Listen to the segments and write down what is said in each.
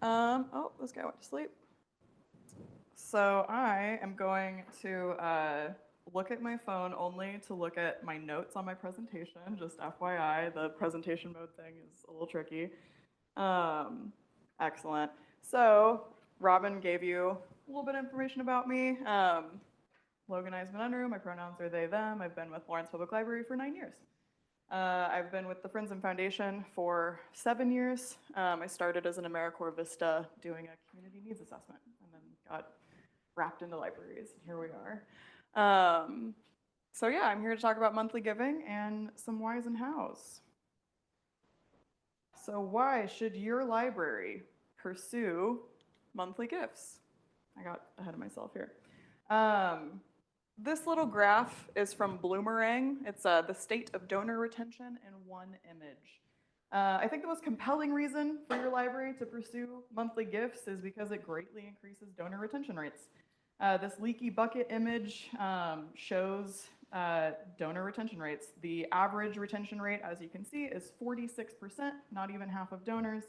Oh, this guy went to sleep. So I am going to look at my phone only to look at my notes on my presentation. Just FYI, the presentation mode thing is a little tricky. Um, Excellent. So Robin gave you a little bit of information about me. Logan Eisman Unruh, my pronouns are they, them. I've been with Lawrence Public Library for 9 years. I've been with the Friends Foundation for 7 years. I started as an AmeriCorps Vista doing a community needs assessment and then got wrapped into libraries. Here we are. So yeah, I'm here to talk about monthly giving and some whys and hows. So why should your library pursue monthly gifts? I got ahead of myself here. This little graph is from Bloomerang. It's the state of donor retention in one image. I think the most compelling reason for your library to pursue monthly gifts is because it greatly increases donor retention rates. This leaky bucket image shows donor retention rates. The average retention rate, as you can see, is 46%, not even half of donors.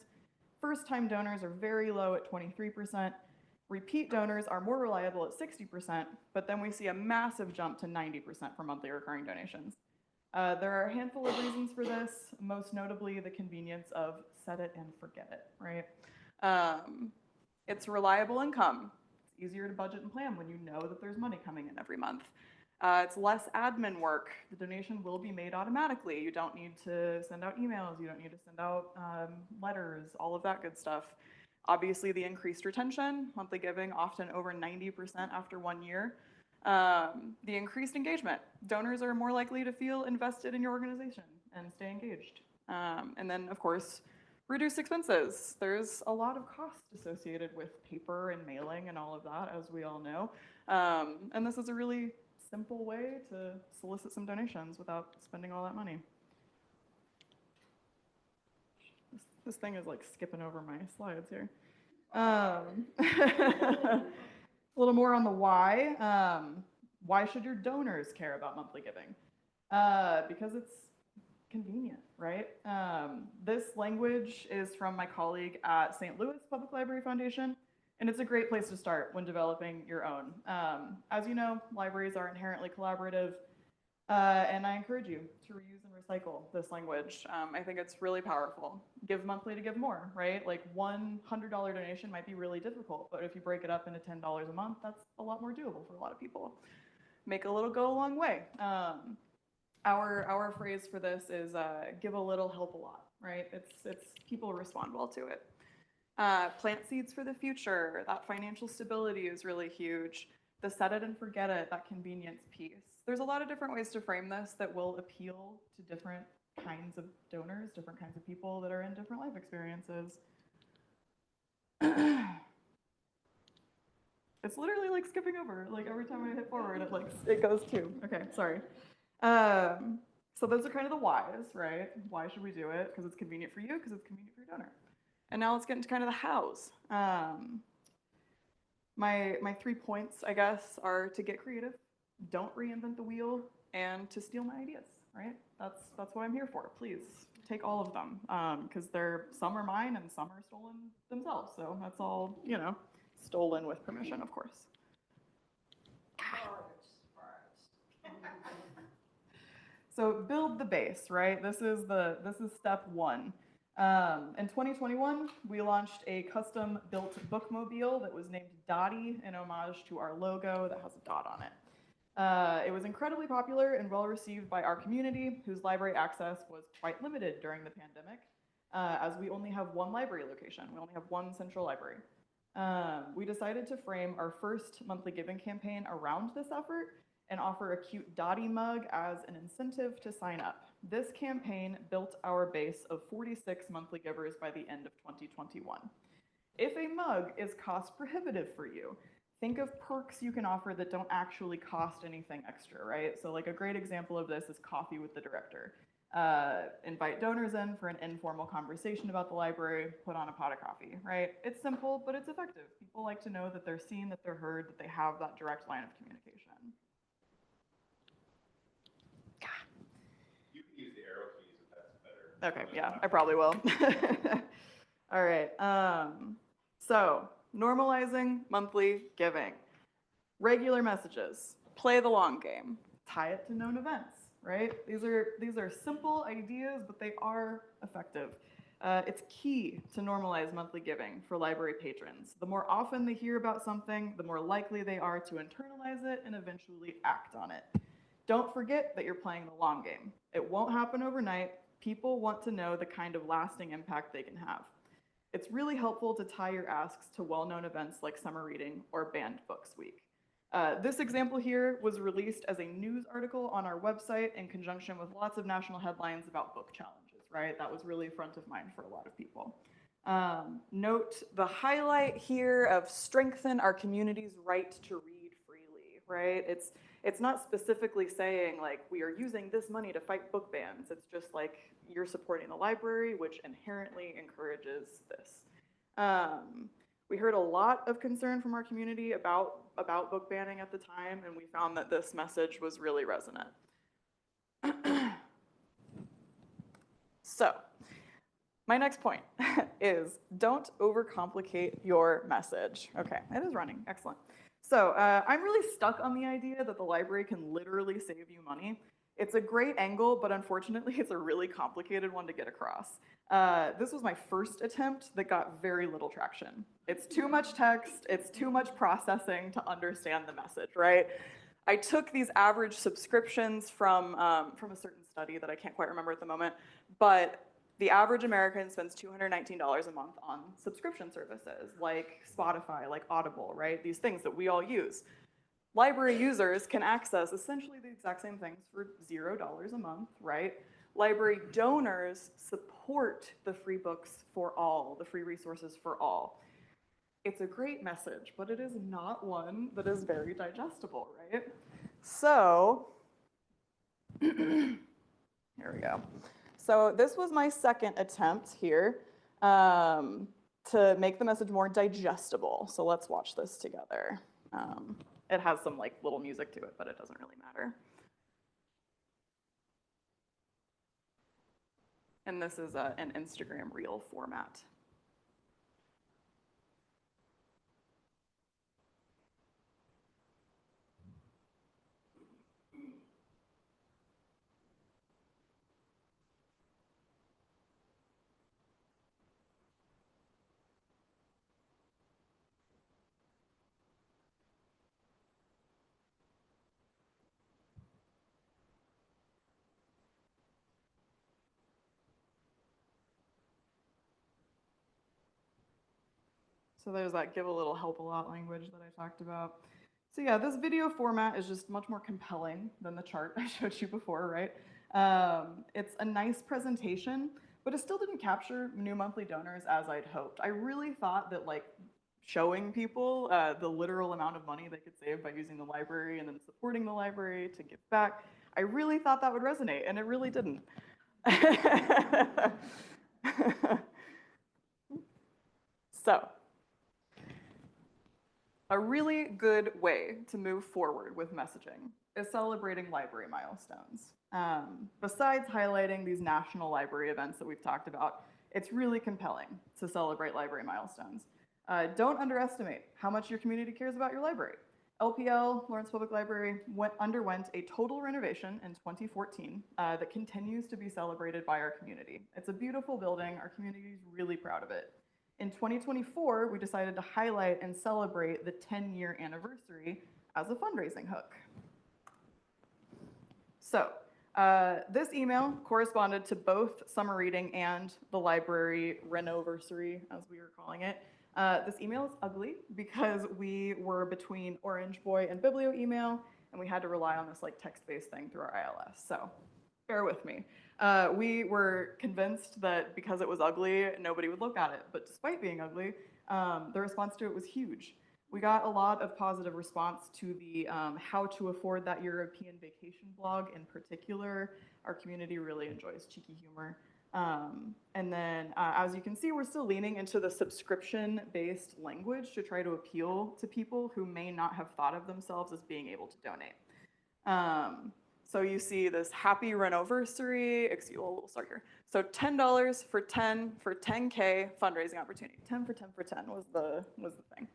First-time donors are very low at 23%. Repeat donors are more reliable at 60%, but then we see a massive jump to 90% for monthly recurring donations. There are a handful of reasons for this, most notably the convenience of set it and forget it, right? It's reliable income. It's easier to budget and plan when you know that there's money coming in every month. It's less admin work. The donation will be made automatically. You don't need to send out emails. You don't need to send out letters, all of that good stuff. Obviously, the increased retention, monthly giving, often over 90% after 1 year. The increased engagement. Donors are more likely to feel invested in your organization and stay engaged. And then, of course, reduce expenses. There's a lot of cost associated with paper and mailing and all of that, as we all know. And this is a really simple way to solicit some donations without spending all that money. This thing is like skipping over my slides here. A little more on the why. Why should your donors care about monthly giving? Because it's convenient, right? This language is from my colleague at St. Louis Public Library Foundation, and it's a great place to start when developing your own. As you know, libraries are inherently collaborative, and I encourage you to reuse and recycle this language. I think it's really powerful. Give monthly to give more, right? Like $100 donation might be really difficult, but if you break it up into $10 a month, that's a lot more doable for a lot of people. Make a little go a long way. Our phrase for this is give a little, help a lot, right? It's people respond well to it. Plant seeds for the future. That financial stability is really huge. The set it and forget it, that convenience piece. There's a lot of different ways to frame this that will appeal to different kinds of donors, different kinds of people that are in different life experiences. It's literally like skipping over. Like every time I hit forward, it goes too. Okay, sorry. So those are kind of the whys, right? Why should we do it? Because it's convenient for you, because it's convenient for your donor. And now let's get into kind of the hows. My 3 points, I guess, are to get creative, don't reinvent the wheel, and to steal my ideas, right? That's what I'm here for. Please take all of them, because some are mine and some are stolen themselves. So that's all, stolen with permission, of course. So build the base, right? This is step one. In 2021, we launched a custom-built bookmobile that was named Dottie in homage to our logo that has a dot on it. It was incredibly popular and well-received by our community, whose library access was quite limited during the pandemic, as we only have one library location. We only have one central library. We decided to frame our first monthly giving campaign around this effort and offer a cute Dottie mug as an incentive to sign up. This campaign built our base of 46 monthly givers by the end of 2021. If a mug is cost prohibitive for you, think of perks you can offer that don't actually cost anything extra, right? So like a great example of this is coffee with the director. Invite donors in for an informal conversation about the library, put on a pot of coffee, right? It's simple, but it's effective. People like to know that they're seen, that they're heard, that they have that direct line of communication. You can use the arrow keys if that's better. Okay, yeah, I probably will. All right. So, normalizing monthly giving. Regular messages, play the long game, tie it to known events, right? These are simple ideas, but they are effective. It's key to normalize monthly giving for library patrons. The more often they hear about something, the more likely they are to internalize it and eventually act on it. Don't forget that you're playing the long game. It won't happen overnight. People want to know the kind of lasting impact they can have. It's really helpful to tie your asks to well-known events like summer reading or banned books week. This example here was released as a news article on our website in conjunction with lots of national headlines about book challenges, right? That was really front of mind for a lot of people. Note the highlight here of strengthen our community's right to read freely, right? It's not specifically saying like we are using this money to fight book bans. It's just like you're supporting the library, which inherently encourages this. We heard a lot of concern from our community about book banning at the time, and we found that this message was really resonant. So, my next point is don't overcomplicate your message. Okay, it is running, excellent. So I'm really stuck on the idea that the library can literally save you money. It's a great angle, but unfortunately it's a really complicated one to get across. This was my first attempt that got very little traction. It's too much text, it's too much processing to understand the message, right? I took these average subscriptions from a certain study that I can't quite remember at the moment, but the average American spends $219 a month on subscription services like Spotify, like Audible, right? These things that we all use. Library users can access essentially the exact same things for $0 a month, right? Library donors support the free books for all, the free resources for all. It's a great message, but it is not one that is very digestible, right? So, here we go. So this was my second attempt here to make the message more digestible. So let's watch this together. It has some like little music to it, but it doesn't really matter. And this is an Instagram reel format. So there's that give a little, help a lot language that I talked about. So yeah, this video format is just much more compelling than the chart I showed you before, right? It's a nice presentation, but it still didn't capture new monthly donors as I'd hoped. I really thought that like showing people the literal amount of money they could save by using the library and then supporting the library to give back, I really thought that would resonate, and it really didn't. So, a really good way to move forward with messaging is celebrating library milestones. Besides highlighting these national library events that we've talked about, it's really compelling to celebrate library milestones. Don't underestimate how much your community cares about your library. LPL, Lawrence Public Library, underwent a total renovation in 2014 that continues to be celebrated by our community. It's a beautiful building. Our community is really proud of it. In 2024, we decided to highlight and celebrate the 10-year anniversary as a fundraising hook. So this email corresponded to both summer reading and the library renoversary, as we were calling it. This email is ugly because we were between Orange Boy and Biblio email, and we had to rely on this like text-based thing through our ILS. So bear with me. We were convinced that because it was ugly, nobody would look at it. But despite being ugly, the response to it was huge. We got a lot of positive response to the How to Afford That European Vacation blog in particular. Our community really enjoys cheeky humor. And then, as you can see, we're still leaning into the subscription-based language to try to appeal to people who may not have thought of themselves as being able to donate. So you see this happy renoversary, excuse, well, we'll start here. So $10 for 10K fundraising opportunity. 10 for 10 for 10 was the thing.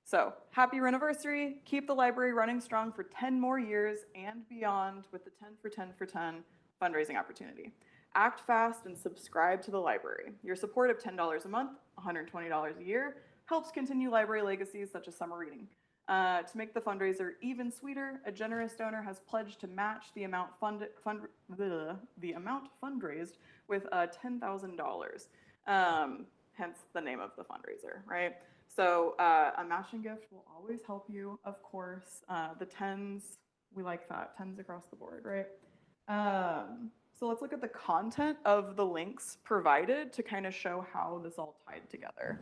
So happy renoversary, keep the library running strong for 10 more years and beyond with the 10 for 10 for 10 fundraising opportunity. Act fast and subscribe to the library. Your support of $10 a month, $120 a year, helps continue library legacies such as summer reading. To make the fundraiser even sweeter, a generous donor has pledged to match the amount fundraised with $10,000. Hence the name of the fundraiser, right? So a matching gift will always help you, of course. The tens, we like that, tens across the board, right? So let's look at the content of the links provided to kind of show how this all tied together.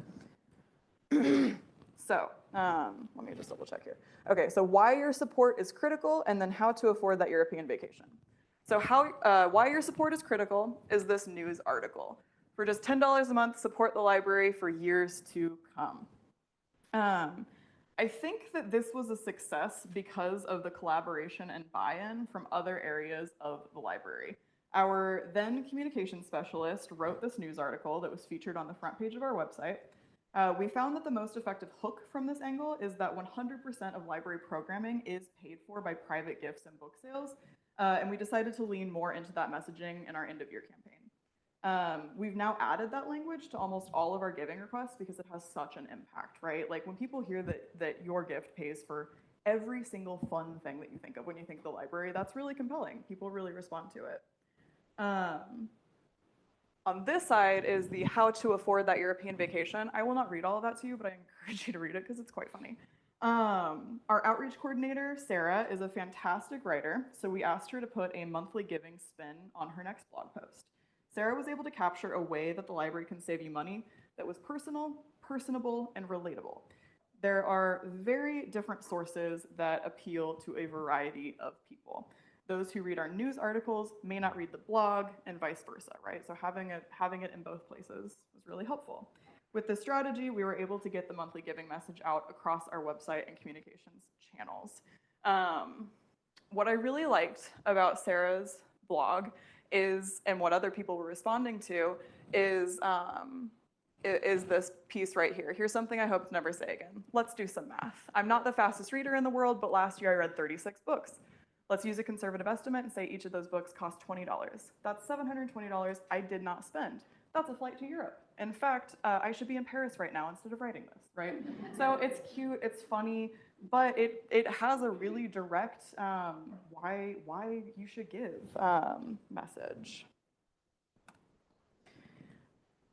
So let me just double check here. Okay, so why your support is critical and then how to afford that European vacation. So why your support is critical is this news article. For just $10 a month, support the library for years to come. I think that this was a success because of the collaboration and buy-in from other areas of the library. Our then communications specialist wrote this news article that was featured on the front page of our website. We found that the most effective hook from this angle is that 100% of library programming is paid for by private gifts and book sales, and we decided to lean more into that messaging in our end-of-year campaign. We've now added that language to almost all of our giving requests because it has such an impact, right? Like when people hear that your gift pays for every single fun thing that you think of when you think of the library, that's really compelling. People really respond to it. On this side is the how to afford that European vacation. I will not read all of that to you, but I encourage you to read it because it's quite funny. Our outreach coordinator, Sarah, is a fantastic writer, so we asked her to put a monthly giving spin on her next blog post. Sarah was able to capture a way that the library can save you money that was personal, personable, and relatable. There are very different sources that appeal to a variety of people. Those who read our news articles may not read the blog and vice versa, right? So having it in both places was really helpful. With this strategy, we were able to get the monthly giving message out across our website and communications channels. What I really liked about Sarah's blog is, and what other people were responding to, is this piece right here. Here's something I hope to never say again. Let's do some math. I'm not the fastest reader in the world, but last year I read 36 books. Let's use a conservative estimate and say each of those books cost $20. That's $720 I did not spend. That's a flight to Europe. In fact, I should be in Paris right now instead of writing this, right? So it's cute, it's funny, but it has a really direct why you should give message.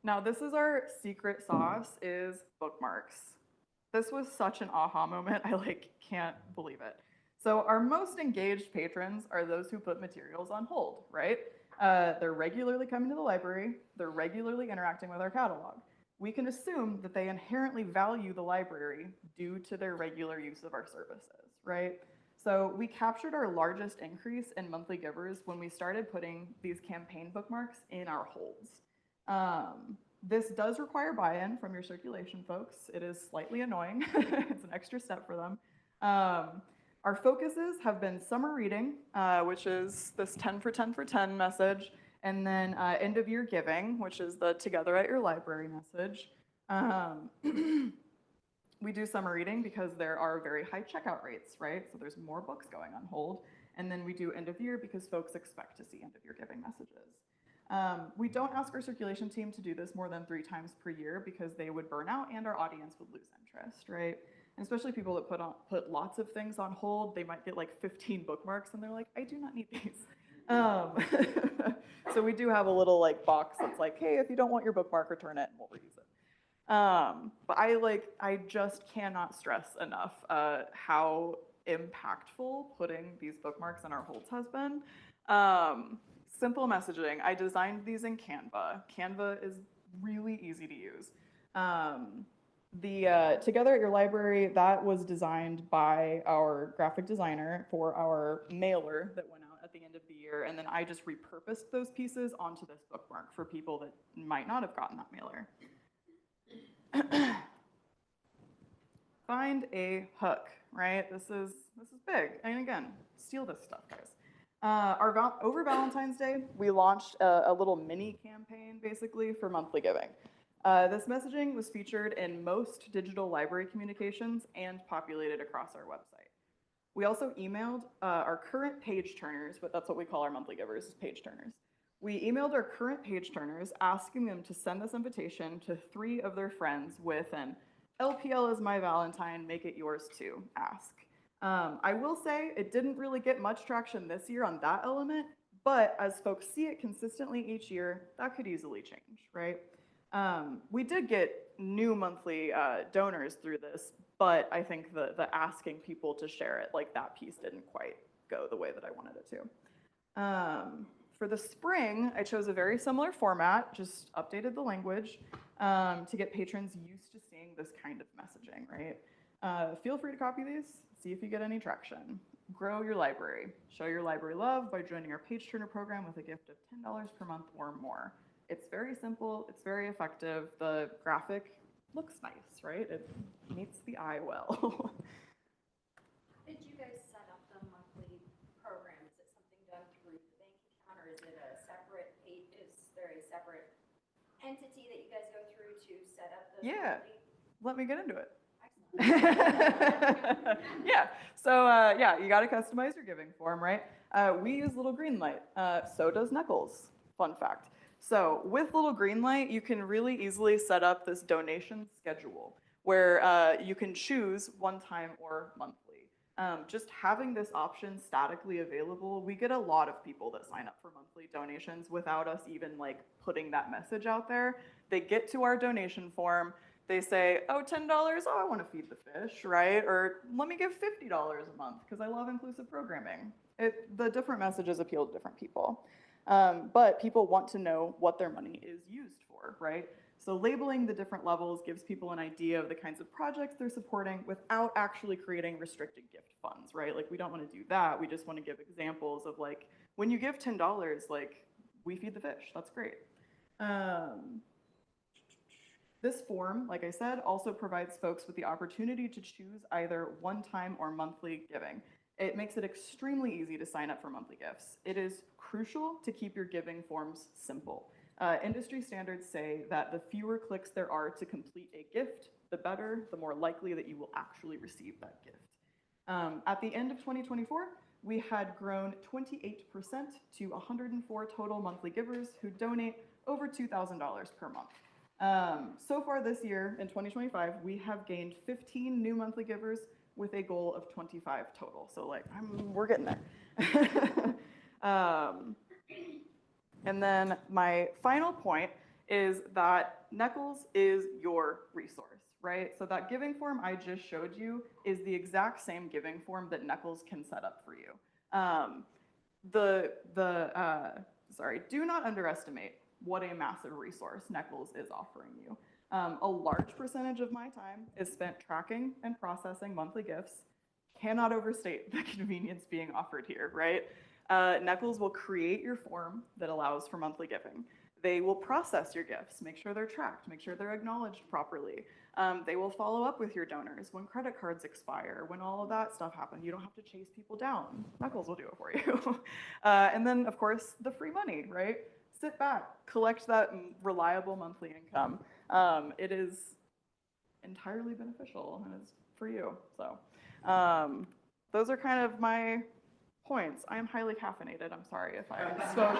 Now this is our secret sauce, is bookmarks. This was such an aha moment, I can't believe it. So our most engaged patrons are those who put materials on hold, right? They're regularly coming to the library, they're regularly interacting with our catalog. We can assume that they inherently value the library due to their regular use of our services, right? So we captured our largest increase in monthly givers when we started putting these campaign bookmarks in our holds. This does require buy-in from your circulation folks. It is slightly annoying. It's an extra step for them. Our focuses have been summer reading, which is this 10 for 10 for 10 message, and then end of year giving, which is the together at your library message. We do summer reading because there are very high checkout rates, right? So there's more books going on hold. And then we do end of year because folks expect to see end of year giving messages. We don't ask our circulation team to do this more than 3 times per year because they would burn out and our audience would lose interest, right? And especially people that put lots of things on hold, they might get like 15 bookmarks and they're like, I do not need these. So we do have a little box that's like, hey, if you don't want your bookmark, return it and we'll reuse it. But I just cannot stress enough how impactful putting these bookmarks in our holds has been. Simple messaging. I designed these in Canva. Canva is really easy to use. The Together at Your Library, that was designed by our graphic designer for our mailer that went out at the end of the year, and then I just repurposed those pieces onto this bookmark for people that might not have gotten that mailer. Find a hook, right? This is big. And again, steal this stuff, guys. Over Valentine's Day, we launched a little mini campaign basically for monthly giving. This messaging was featured in most digital library communications and populated across our website. We also emailed our current page turners, but that's what we call our monthly givers, is page turners. We emailed our current page turners asking them to send this invitation to 3 of their friends with an LPL is my Valentine, make it yours too, ask. I will say it didn't really get much traction this year on that element, but as folks see it consistently each year, that could easily change, right? We did get new monthly donors through this, but I think the asking people to share it, like that piece didn't quite go the way that I wanted it to. For the spring, I chose a very similar format, just updated the language to get patrons used to seeing this kind of messaging, right? Feel free to copy these, see if you get any traction. Grow your library. Show your library love by joining our Page Turner program with a gift of $10 per month or more. It's very simple, it's very effective. The graphic looks nice, right? It meets the eye well. Did you guys set up the monthly program? Is it something done through the bank account, or is it a separate, is there a separate entity that you guys go through to set up the Yeah, monthly? let me get into it. Excellent. Yeah, so yeah, you gotta customize your giving form, right? We use Little Greenlight, so does Knuckles, fun fact. So with Little Greenlight, you can really easily set up this donation schedule where you can choose one time or monthly. Just having this option statically available, we get a lot of people that sign up for monthly donations without us even like putting that message out there. They get to our donation form, they say, oh, $10, oh, I want to feed the fish, right? Or let me give $50 a month because I love inclusive programming. The different messages appeal to different people. But people want to know what their money is used for, right? So labeling the different levels gives people an idea of the kinds of projects they're supporting without actually creating restricted gift funds, right? Like we don't want to do that. We just want to give examples of like, when you give $10, like we feed the fish, that's great. This form, like I said, also provides folks with the opportunity to choose either one-time or monthly giving. It makes it extremely easy to sign up for monthly gifts. It is crucial to keep your giving forms simple. Industry standards say that the fewer clicks there are to complete a gift, the better, the more likely that you will actually receive that gift. At the end of 2024, we had grown 28% to 104 total monthly givers who donate over $2,000 per month. So far this year, in 2025, we have gained 15 new monthly givers with a goal of 25 total. So like, we're getting there. And then my final point is that Knuckles is your resource, right? So that giving form I just showed you is the exact same giving form that Knuckles can set up for you. Sorry, do not underestimate what a massive resource Knuckles is offering you. A large percentage of my time is spent tracking and processing monthly gifts. Cannot overstate the convenience being offered here, right? Knuckles will create your form that allows for monthly giving. They will process your gifts, make sure they're tracked, make sure they're acknowledged properly. They will follow up with your donors when credit cards expire, when all of that stuff happens. You don't have to chase people down. Knuckles will do it for you. And then, of course, the free money, right? Sit back, collect that reliable monthly income. It is entirely beneficial and it's for you. So those are kind of my points. I am highly caffeinated. I'm sorry if I spoke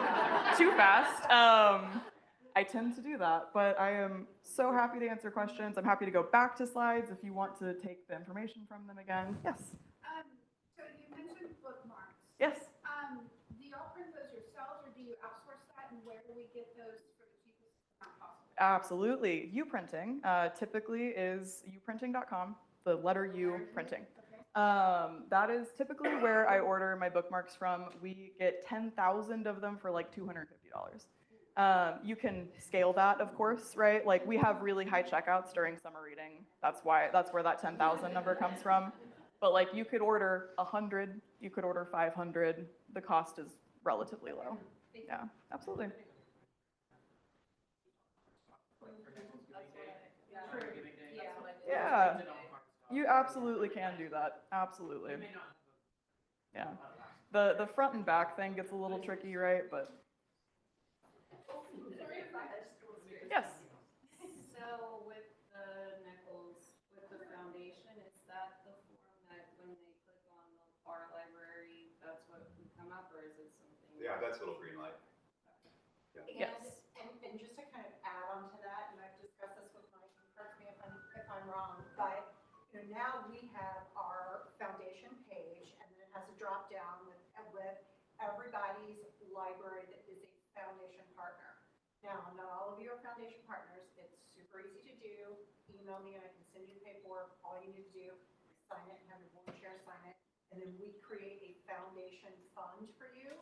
too fast. I tend to do that, but I am so happy to answer questions. I'm happy to go back to slides if you want to take the information from them again. Yes? So you mentioned bookmarks. Yes? Do y'all print those yourselves or do you outsource that, and where do we get those for the cheapest amount possible? Absolutely. Uprinting typically is uprinting.com, the letter U printing. Okay. That is typically where I order my bookmarks from. We get 10,000 of them for like $250. You can scale that, of course, right? Like we have really high checkouts during summer reading. That's where that 10,000 number comes from. But like you could order 100, you could order 500. The cost is relatively low. Yeah, absolutely. Yeah, you absolutely can do that. Absolutely. Yeah. The front and back thing gets a little tricky, right? But Sorry if I just was curious. yes. So with the Nichols, with the foundation, is that the form that when they click on our library, that's what would come up, or is it something? Yeah, that's little green light. Yes. And just to kind of add on to that, and I've discussed this with Mike, and correct me if I'm wrong, but, you know, now we have our foundation page, and then it has a drop down with everybody's library that is a foundation partner. Now, not all of you are foundation partners, it's super easy to do, email me and I can send you the paperwork, all you need to do is sign it and have your board chair sign it, and then we create a foundation fund for you.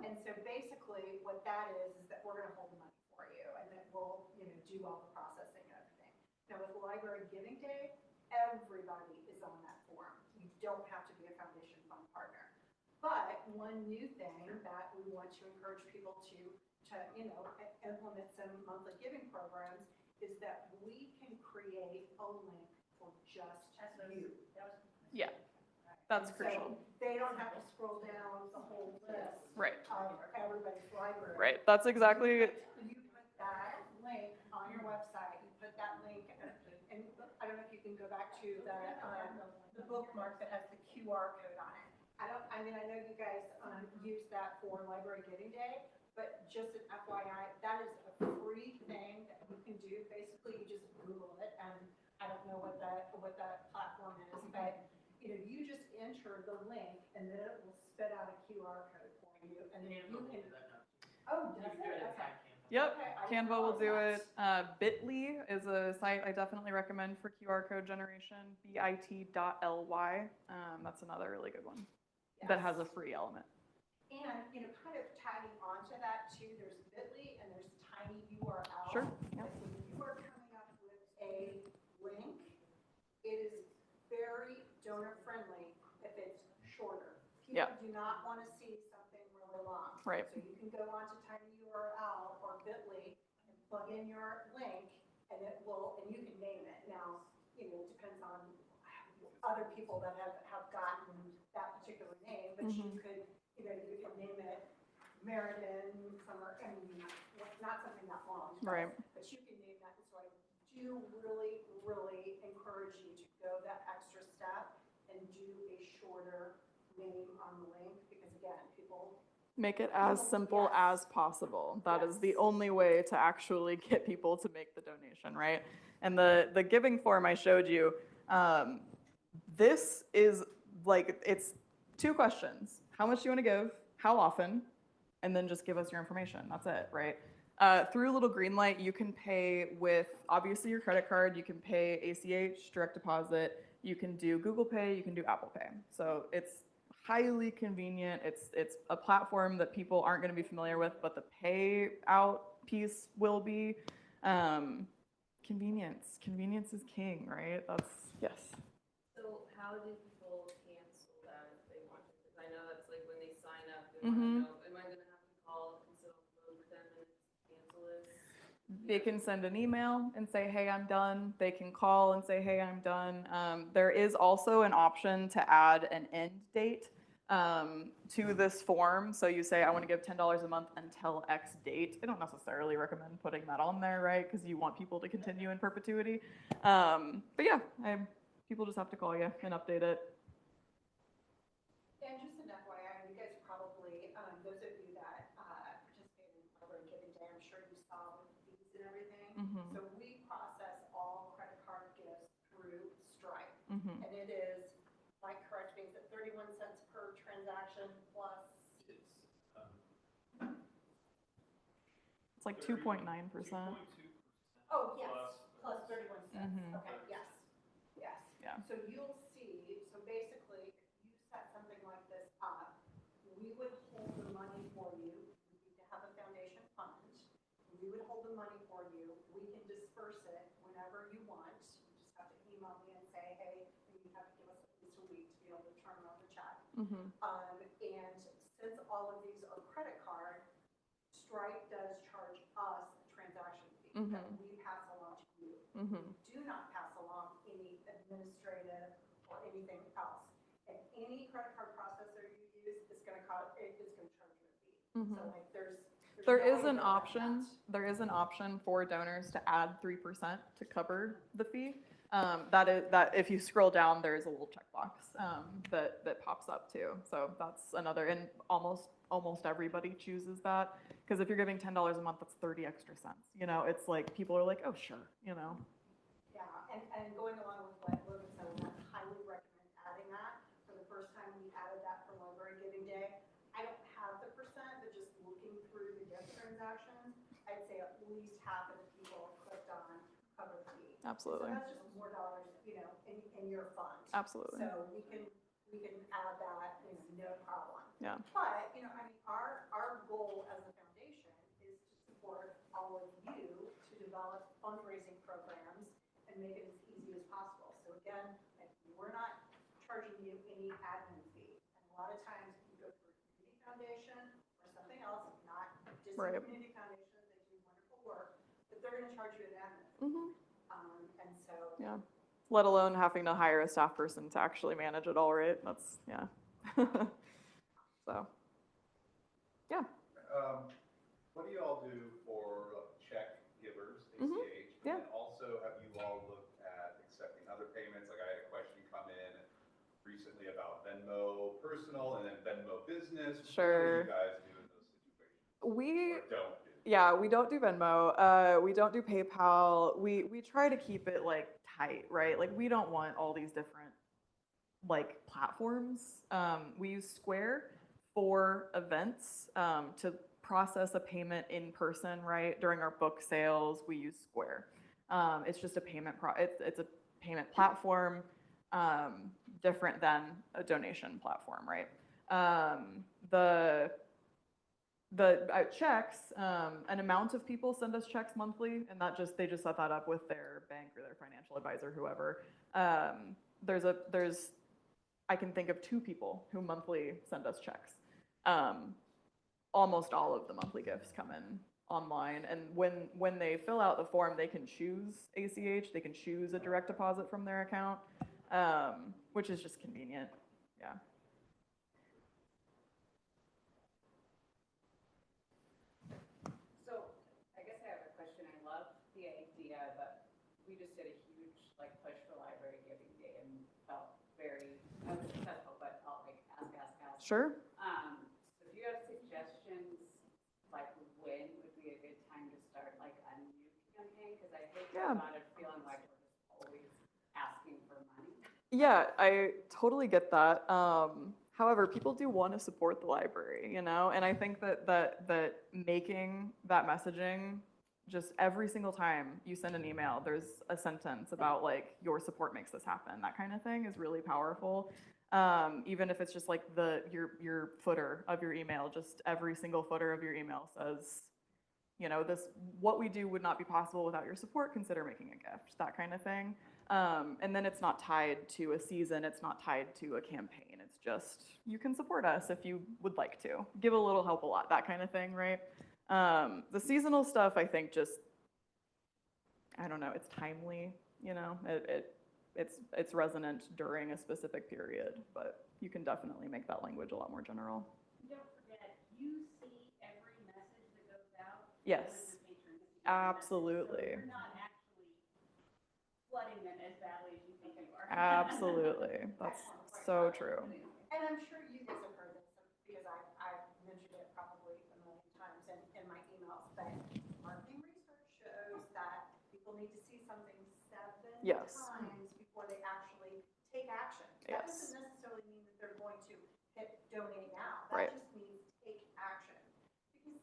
And so basically what that is that we're gonna hold the money for you and then we'll, you know, do all the processing and everything. Now with Library Giving Day, everybody is on that form. You don't have to be a foundation fund partner. But one new thing that we want to encourage people to you know, implement some monthly giving programs is that we can create a link for just you. Yeah. That's So crucial. they don't have to scroll down the whole list Right. of everybody's library. Right. That's exactly. You put that link on your website, you put that link, and I don't know if you can go back to the bookmark that has the QR code on it. I mean, I know you guys use that for Library Giving Day, but just an FYI, that is a free thing that you can do. Basically, you just Google it, and I don't know what that platform is, but you know, you just enter the link, and then it will spit out a QR code for you, and then you can. Oh, does it? Okay. Yep. Okay, I Canva will do apologize. it. Bitly is a site I definitely recommend for QR code generation. bit.ly. That's another really good one that has a free element. And, you know, kind of tagging onto that too, there's Bitly and there's Tiny URL. Sure, yeah. Like when you are coming up with a link, it is very donor friendly if it's shorter. Yeah. People do not want to see something really long. Right. So you can go onto Tiny URL or Bitly and plug in your link and it will, and you can name it. Now, you know, it depends on other people that have gotten that particular name, but you could, you know, you can name it Meriden, Summer, I mean, not something that long. Right. But you can name that, and so I do really, really encourage you to go that extra step and do a shorter name on the link, because again, people. Make it as simple Yes. as possible. That is the Yes. only way to actually get people to make the donation, right? And the giving form I showed you, this is like, it's 2 questions. How much do you want to give? How often? And then just give us your information. That's it, right? Through Little Green Light, you can pay with obviously your credit card. You can pay ACH, direct deposit. You can do Google Pay. You can do Apple Pay. So it's highly convenient. It's a platform that people aren't going to be familiar with, but the payout piece will be. Convenience is king, right? Yes. So how do people cancel that if they want to? Because I know that's like when they sign up, they want to know, am I going to have to call and sit on the phone for 10 minutes to cancel this? They can send an email and say, hey, I'm done. They can call and say, hey, I'm done. There is also an option to add an end date to this form. So you say, I want to give $10 a month until X date. I don't necessarily recommend putting that on there, right? Because you want people to continue in perpetuity. But yeah, people just have to call you and update it. And just an FYI, you guys probably, those of you that participated in Library Giving Day, I'm sure you saw with the fees and everything. Mhm. So we process all credit card gifts through Stripe. Mhm. And it is, Mike, correct me, is it 31 cents per transaction plus? It's like 2.9%. Oh, yes, plus 31 cents. Mhm. Okay, yes, yes. Yeah. So you'll see, so basically, if you set something like this up, we would hold the money for you. You need to have a foundation fund. We would hold the money for you. We can disperse it whenever you want. You just have to email me and say, hey, you have to give us at least a week to be able to turn around the check. Mhm. And since all of these are credit card, Stripe does charge us a transaction fee that we pass along to you. Mhm. Do not pass along any administrative or anything else. And any credit card processor you use is going to Mhm. So like there's There no is way an to go around option, that. there is an option for donors to add 3% to cover the fee. That if you scroll down, there is a little checkbox, that pops up too. So that's another, and almost everybody chooses that. Because if you're giving $10 a month, that's 30 extra cents. You know, it's like, people are like, oh, sure, you know. Yeah, and going along with what Logan said, I highly recommend adding that. For the first time we added that for Library Giving Day, I don't have the percent, but just looking through the gift transactions, I'd say at least half of the people clicked on cover fee. Absolutely. So that's just more dollars, in your fund. Absolutely. So we can add that, no problem. Yeah. But, our goal as a foundation is to support all of you to develop fundraising programs and make it as easy as possible. So again, like, we're not charging you any admin fee. And a lot of times you go through a community foundation or something else, not just a Right. community foundation, they do wonderful work, but they're gonna charge you an admin fee. Mhm. And so, Yeah. Let alone having to hire a staff person to actually manage it all, right? That's, yeah. So, yeah. What do you all do for check givers, Mhm, ACH? yeah. And then also, have you all looked at accepting other payments? Like, I had a question come in recently about Venmo personal and then Venmo business. Sure. What do you guys do in those situations? We, Or don't do? yeah, we don't do Venmo. We don't do PayPal. We try to keep it like tight, right? Like, we don't want all these different like platforms. We use Square for events, to process a payment in person, right? During our book sales, we use Square. It's just a it's a payment platform, different than a donation platform, right? The checks, an amount of people send us checks monthly, and they just set that up with their bank or their financial advisor, whoever. I can think of 2 people who monthly send us checks. Almost all of the monthly gifts come in online, and when they fill out the form, they can choose ACH, they can choose a direct deposit from their account, which is just convenient. Yeah. So, I guess I have a question. I love the idea, but we just did a huge push for Library Giving Day and felt I was successful, but I'll ask. Sure. So do you have suggestions, when would be a good time to start a new campaign? Because I hate Yeah. about it feeling like we're just always asking for money. Yeah, I totally get that. However, people do want to support the library, and I think that making that messaging just every single time you send an email, there's a sentence about your support makes this happen. That kind of thing is really powerful. Even if it's just your footer of your email, just every single footer of your email says, what we do would not be possible without your support. Consider making a gift, that kind of thing. And then it's not tied to a season. It's not tied to a campaign. It's just, you can support us if you would like to. Give a little, help a lot, that kind of thing, right? The seasonal stuff, I think I don't know, it's timely, it's resonant during a specific period, but you can definitely make that language a lot more general. Don't forget, you see every message that goes out. Yes, absolutely. So you're not actually flooding them as badly as you think you are. Absolutely. That's so true. and I'm sure you guys have heard this, because I've mentioned it probably a million times in my emails, but marketing research shows that people need to see something 7 Yes. times before they actually take action. That Yes. doesn't necessarily mean that they're going to hit donate now. Right. That just means take action. Because,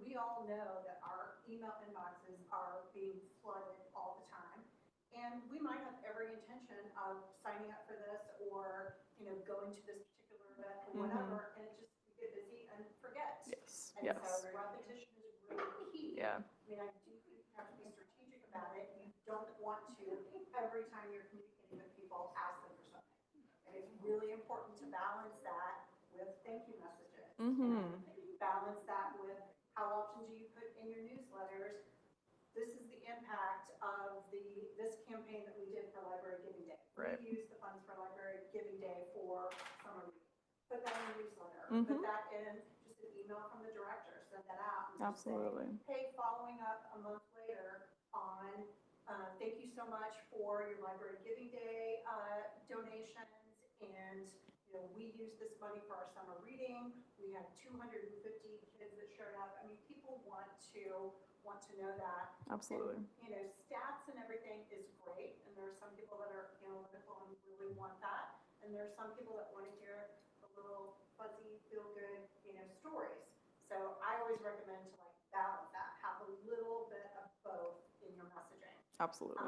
we all know that our email inboxes are being flooded all the time. And we might have every intention of signing up for this or, going to this particular event or whatever, and we get busy and forget. Yes. And Yes. so repetition is really key. Yeah. I do think you have to be strategic about it. You don't want to, every time you're communicating with people, ask them for something. And it's really important to balance that with thank you messages. Mm-hmm. And balance that with how often do you put in your newsletters, this is the impact of this campaign that we did for Library Giving Day. Right. We used the funds for Library Giving Day for summer reading. Put that in your newsletter. Mhm. Put that in just an email from the just say, Absolutely. hey, following up a month later on, thank you so much for your Library Giving Day donations. And, you know, we use this money for our summer reading. We had 250 kids that showed up. I mean, people want to know that. Absolutely. And, you know, stats and everything is great. And there are some people that are analytical and really want that. And there are some people that want to hear the little fuzzy, feel-good, you know, stories. So I always recommend to like balance that, have a little bit of both in your messaging. Absolutely.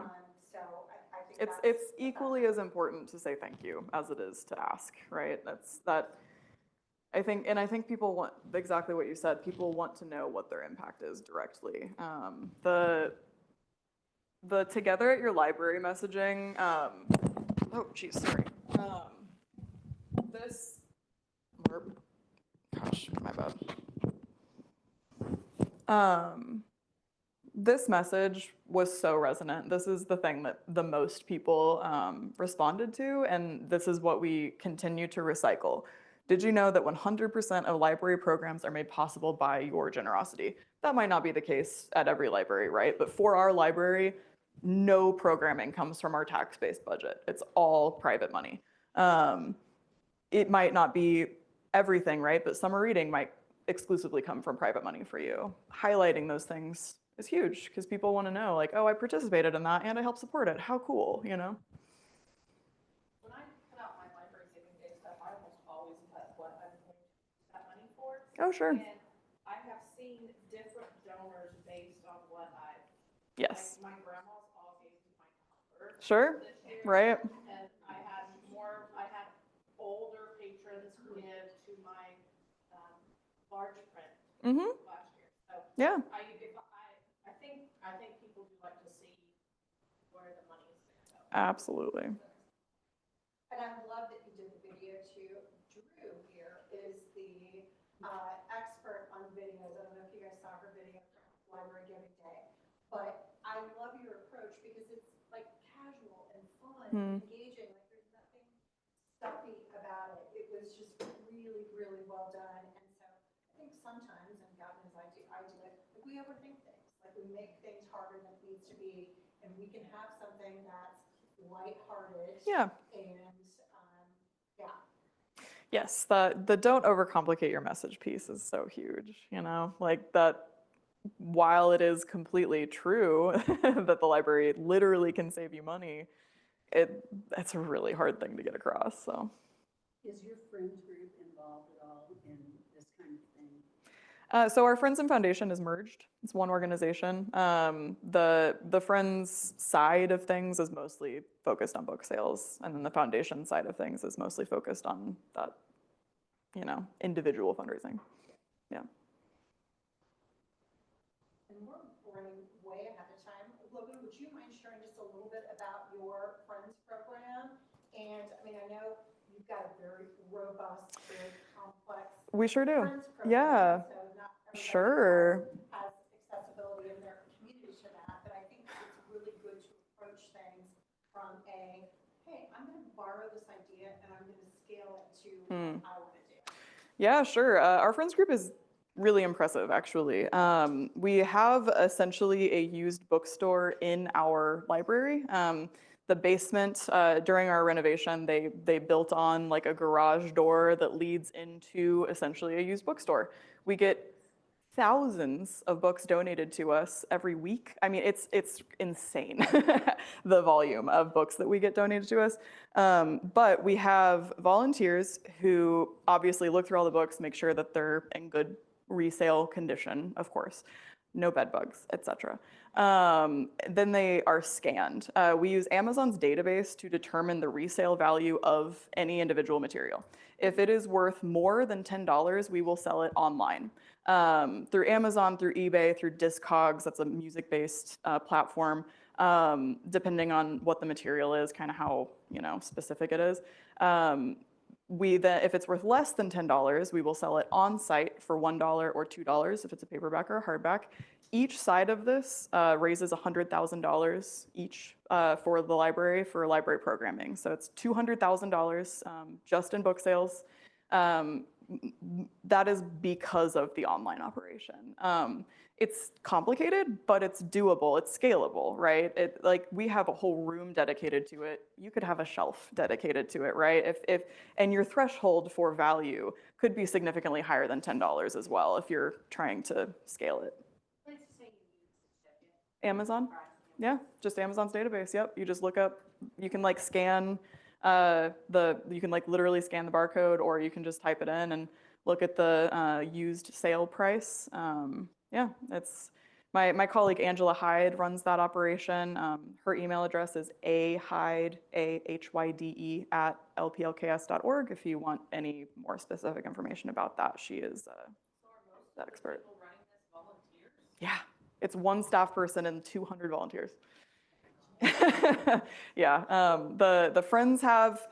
So I think It's equally as important to say thank you as it is to ask, right? I think people want exactly what you said. People want to know what their impact is directly. The together at your library messaging, oh geez, sorry. This, gosh, my bad. This message was so resonant. This is the thing that the most people responded to, and this is what we continue to recycle. Did you know that 100% of library programs are made possible by your generosity? That might not be the case at every library, right? But for our library, no programming comes from our tax-based budget. It's all private money. It might not be everything, right? But summer reading might exclusively come from private money for you. Highlighting those things is huge because people want to know, like, oh, I participated in that and I helped support it. How cool, you know? When I put out my library giving day stuff, I almost always put what I'm going to use that money for. Oh, sure. And I have seen different donors based on what I, Yes. like my grandma's all gave me my number. Sure. This year, Right. and I had older patrons give to my large print Mm-hmm. last year. So Yeah. I think people do like to see where the money is going to go. Absolutely. And I love that you did the video too. Drew here is the expert on videos. I don't know if you guys saw her video from Library Giving Day, but I love your approach because it's like casual and fun, engaging. Like there's nothing stuffy about it. It was just really, really well done. And so I think sometimes, and God knows I do it, like we overthink things. Like we make things harder than it needs to be, and we can have something that's lighthearted. Yeah. And yeah. Yes, the don't overcomplicate your message piece is so huge, you know, like that while it is completely true that the library literally can save you money, it's a really hard thing to get across, so. Is your friends group involved at all in this kind of thing? So our Friends and Foundation is merged. It's one organization. The Friends side of things is mostly focused on book sales, and then the Foundation side of things is mostly focused on that, you know, individual fundraising. Yeah. And we're running way ahead of time. Logan, would you mind sharing just a little bit about your Friends program? And I mean, I know you've got a very robust, very complex We sure do. Friends program. Yeah. So not everybody Sure. has accessibility in their community to that, but I think it's really good to approach things from hey, I'm going to borrow this idea and I'm going to scale it to what I want to do. Yeah, sure. Our Friends group is really impressive, actually. We have essentially a used bookstore in our library. The basement, during our renovation, they built on like a garage door that leads into essentially a used bookstore. We get thousands of books donated to us every week. I mean, it's insane, the volume of books that we get donated to us. But we have volunteers who obviously look through all the books, make sure that they're in good resale condition, of course, no bed bugs, etc. Then they are scanned. We use Amazon's database to determine the resale value of any individual material. If it is worth more than $10, we will sell it online. Through Amazon, through eBay, through Discogs, that's a music-based platform, depending on what the material is, kind of how, you know, specific it is. If it's worth less than $10, we will sell it on site for $1 or $2 if it's a paperback or a hardback. Each side of this raises $100,000 each for the library for library programming. So it's $200,000 just in book sales. That is because of the online operation. It's complicated, but it's doable, it's scalable, right? Like we have a whole room dedicated to it. You could have a shelf dedicated to it, right? And your threshold for value could be significantly higher than $10 as well if you're trying to scale it. Places say you use to ship it. Amazon? Price. Yeah, just Amazon's database. Yep, you just look up, you can like scan you can like literally scan the barcode, or you can just type it in and look at the used sale price. Yeah, it's my colleague Angela Hyde runs that operation. Her email address is ahyde, AHYDE at lplks.org if you want any more specific information about that. She is So are most that of the expert. people running this volunteers? Yeah, it's one staff person and 200 volunteers. Yeah, the Friends have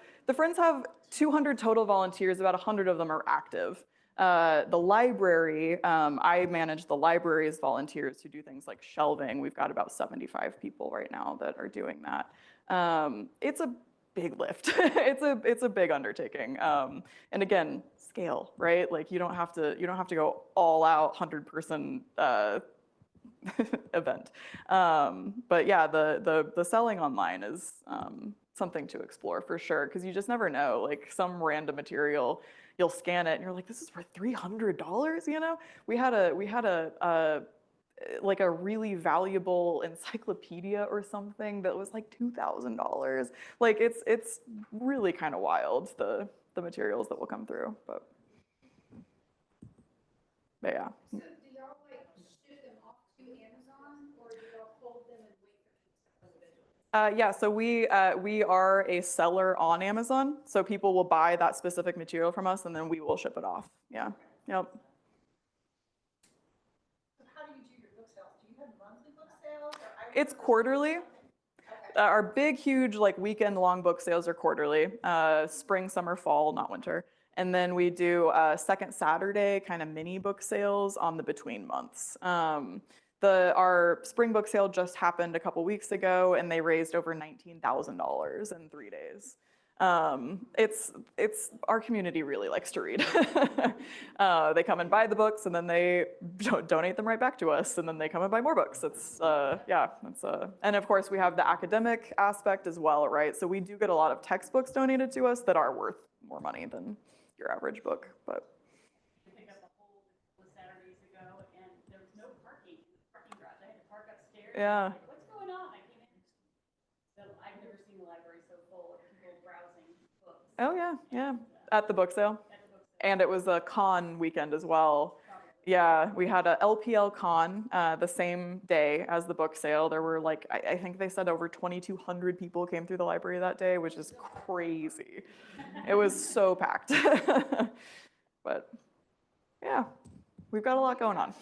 200 total volunteers. About 100 of them are active. The library, I manage the library's volunteers who do things like shelving. We've got about 75 people right now that are doing that. It's a big lift. It's a big undertaking. And again, scale, right? Like you don't have to go all out 100-person event. But yeah, the selling online is something to explore for sure, because you just never know. Like some random material, you'll scan it and you're like, this is for $300, you know? We had a like a really valuable encyclopedia or something that was like $2,000. Like it's really kind of wild, the materials that will come through, but yeah. So do y'all like ship them off to Amazon, or do y'all hold them and wait for them to sell individually? Yeah, so we are a seller on Amazon, so people will buy that specific material from us, and then we will ship it off. Yeah, yep. So how do you do your book sales? Do you have monthly book sales? It's quarterly. Our big, huge, like weekend-long book sales are quarterly. Spring, summer, fall, not winter. And then we do second Saturday kind of mini book sales on the between months. Our spring book sale just happened a couple weeks ago, and they raised over $19,000 in 3 days. It's our community really likes to read. They come and buy the books, and then they donate them right back to us, and then they come and buy more books. And of course we have the academic aspect as well, right? So we do get a lot of textbooks donated to us that are worth more money than your average book, but. I picked up a hold a couple of Saturdays ago, and there was no parking in the parking garage. I had to park upstairs. Yeah. I was like, what's going on? I came in. So I've never seen the library so full of people browsing books. Oh yeah, yeah, at the book sale. At the book sale. And it was a con weekend as well. Yeah, we had a LPL con the same day as the book sale. There were like, I think they said over 2,200 people came through the library that day, which is crazy. It was so packed. But yeah, we've got a lot going on. If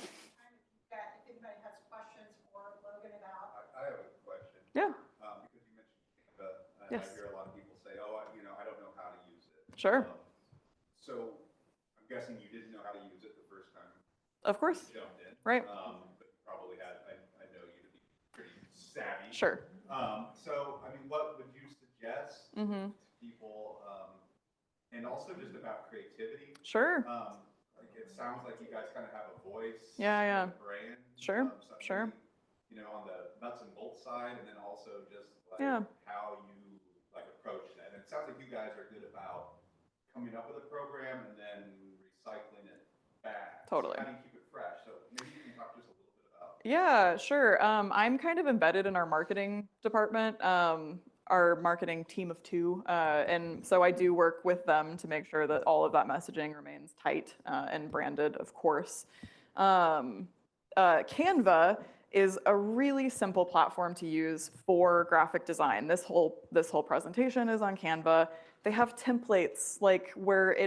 anybody has questions for Logan about. I have a question. Yeah, Because you mentioned Canva, and Yes. I hear a lot of people say, oh, I don't know how to use it. Sure. So I'm guessing you didn't know how to use it the first time of course. you jumped in. Right. But you probably had, I know you to be pretty savvy. Sure. So, I mean, what would you suggest Mm-hmm. to people, and also just about creativity? Sure. Like it sounds like you guys kind of have a voice. Yeah, yeah. and a brand. Sure, So sure. maybe, on the nuts and bolts side, and then also just like Yeah. how you like approach that. And it sounds like you guys are good about coming up with a program and then recycling it back. Totally. So how do you keep it fresh? So maybe you can talk just a little bit about. Yeah, sure. I'm kind of embedded in our marketing department, our marketing team of two. And so I do work with them to make sure that all of that messaging remains tight and branded, of course. Canva is a really simple platform to use for graphic design. This whole presentation is on Canva. They have templates like where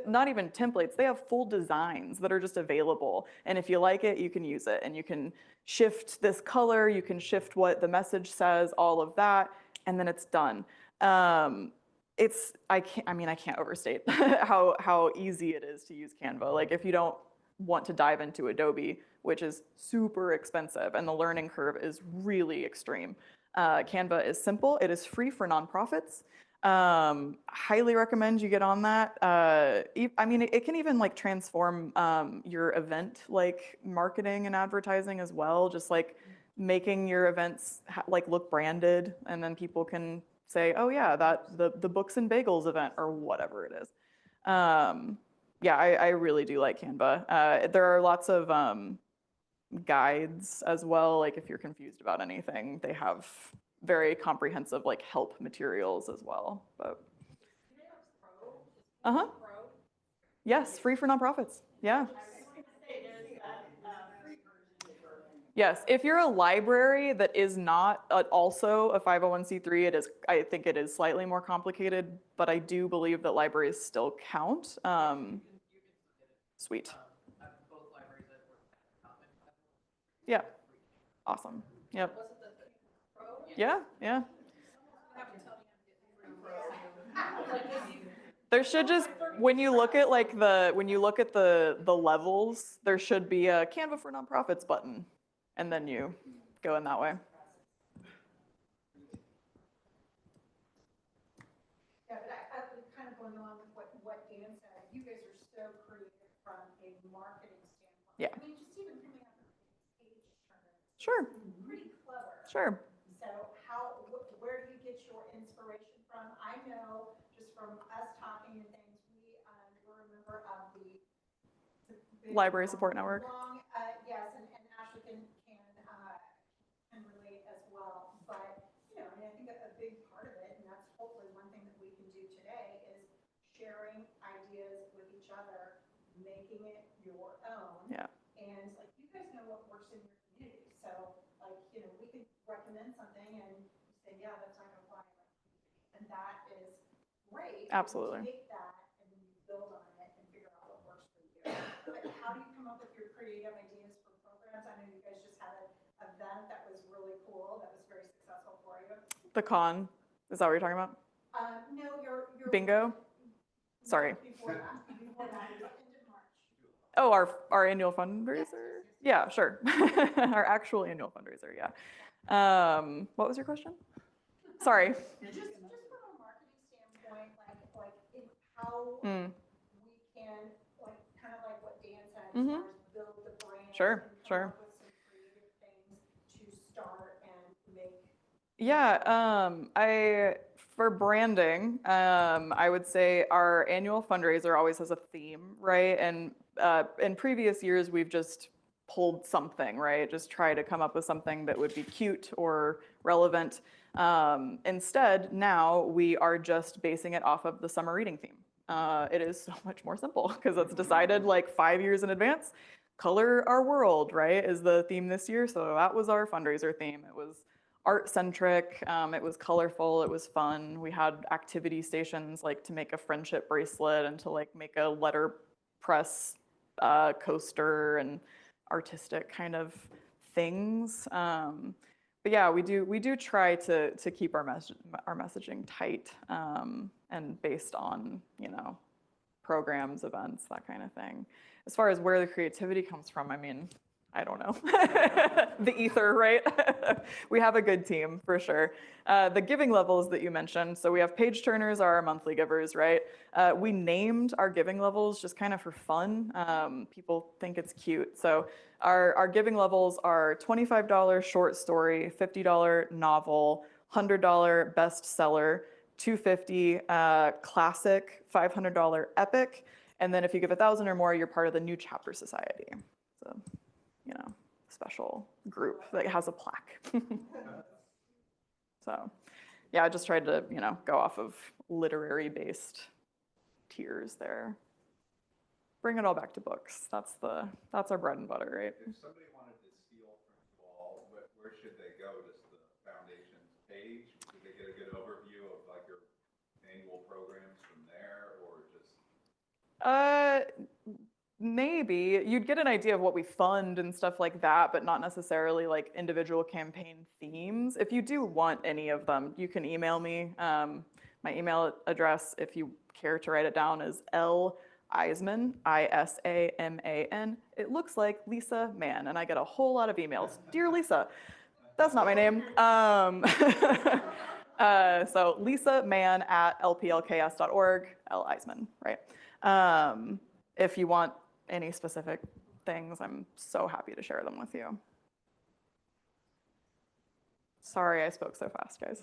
not even templates, they have full designs that are just available. And if you like it, you can use it. And you can shift this color, you can shift what the message says, all of that, and then it's done. I can't overstate how easy it is to use Canva. Like if you don't want to dive into Adobe, which is super expensive and the learning curve is really extreme, Canva is simple. It is free for nonprofits. Highly recommend you get on that. I mean, it can even like transform your event like marketing and advertising as well. Just like making your events like look branded, and then people can say, oh yeah, that the Books and Bagels event or whatever it is. Yeah, I really do like Canva. There are lots of guides as well. Like if you're confused about anything, they have very comprehensive like help materials as well. But uh-huh. Yes, free for nonprofits. Yeah. Yes, if you're a library that is not also a 501c3, I think it is slightly more complicated, but I do believe that libraries still count. Sweet. Yeah. Awesome. Yep. Yeah, yeah. There should just, when you look at like the levels, there should be a Canva for Nonprofits button, and then you go in that way. Yeah, but I kind of going along with what Dan said, you guys are so creative from a marketing standpoint. Yeah. I mean, just even coming up with page turners. Sure. Pretty clever. Sure. So where do you get your inspiration from? I know just from us talking and things, we're a member of the Library Support Network. Yes, and Ashley can relate as well. But, you know, I mean, I think a big part of it, and that's hopefully one thing that we can do today, is sharing ideas with each other, making it your own. Yeah. And like, you guys know what works in your community. So like, you know, we could recommend something and you say, yeah, that's not gonna fly in my community. And that is great. Absolutely. You take that and then you build on it and figure out what works for you. But how do you come up with your creative ideas for programs? I know you guys just had an event that was really cool, that was very successful for you. The con, is that what you're talking about? No, your Bingo? Sorry. Before that, it was end of March. Oh, our annual fundraiser? Yeah, sure. Our actual annual fundraiser, yeah. What was your question? Sorry. Just from a marketing standpoint, like in how Mm. we can, like, kind of like what Dan said, as Mhm. far as build the brand. Sure, and come sure. up with some creative things to start and make. Yeah, for branding, I would say our annual fundraiser always has a theme, right? And in previous years, we've just pulled something, right? Just try to come up with something that would be cute or relevant. Instead, now we are just basing it off of the summer reading theme. It is so much more simple because it's decided like 5 years in advance. Color Our World, right, is the theme this year. So that was our fundraiser theme. It was art-centric, it was colorful, it was fun. We had activity stations like to make a friendship bracelet and to like make a letterpress coaster and artistic kind of things. But yeah, we do try to keep our messaging tight and based on, you know, programs, events, that kind of thing. As far as where the creativity comes from, I mean, I don't know. The ether, right? We have a good team for sure. The giving levels that you mentioned, so we have page turners are our monthly givers, right? We named our giving levels just kind of for fun. People think it's cute. So our giving levels are $25 short story, $50 novel, $100 bestseller, $250 classic, $500 epic, and then if you give 1,000 or more, you're part of the New Chapter Society. So, you know, special group that has a plaque. So, yeah, I just tried to, you know, go off of literary-based tiers there. Bring it all back to books. That's our bread and butter, right? If somebody wanted to steal from you all, where should they go? Just the foundation's page? Should they get a good overview of like your annual programs from there, or just? Maybe. You'd get an idea of what we fund and stuff like that, but not necessarily like individual campaign themes. If you do want any of them, you can email me. My email address, if you care to write it down, is L.Isaman, I-S-A-M-A-N. It looks like Lisa Mann, and I get a whole lot of emails. Dear Lisa, that's not my name. So Lisa Mann at lplks.org, L. Eisman, right? If you want any specific things, I'm so happy to share them with you. Sorry I spoke so fast, guys.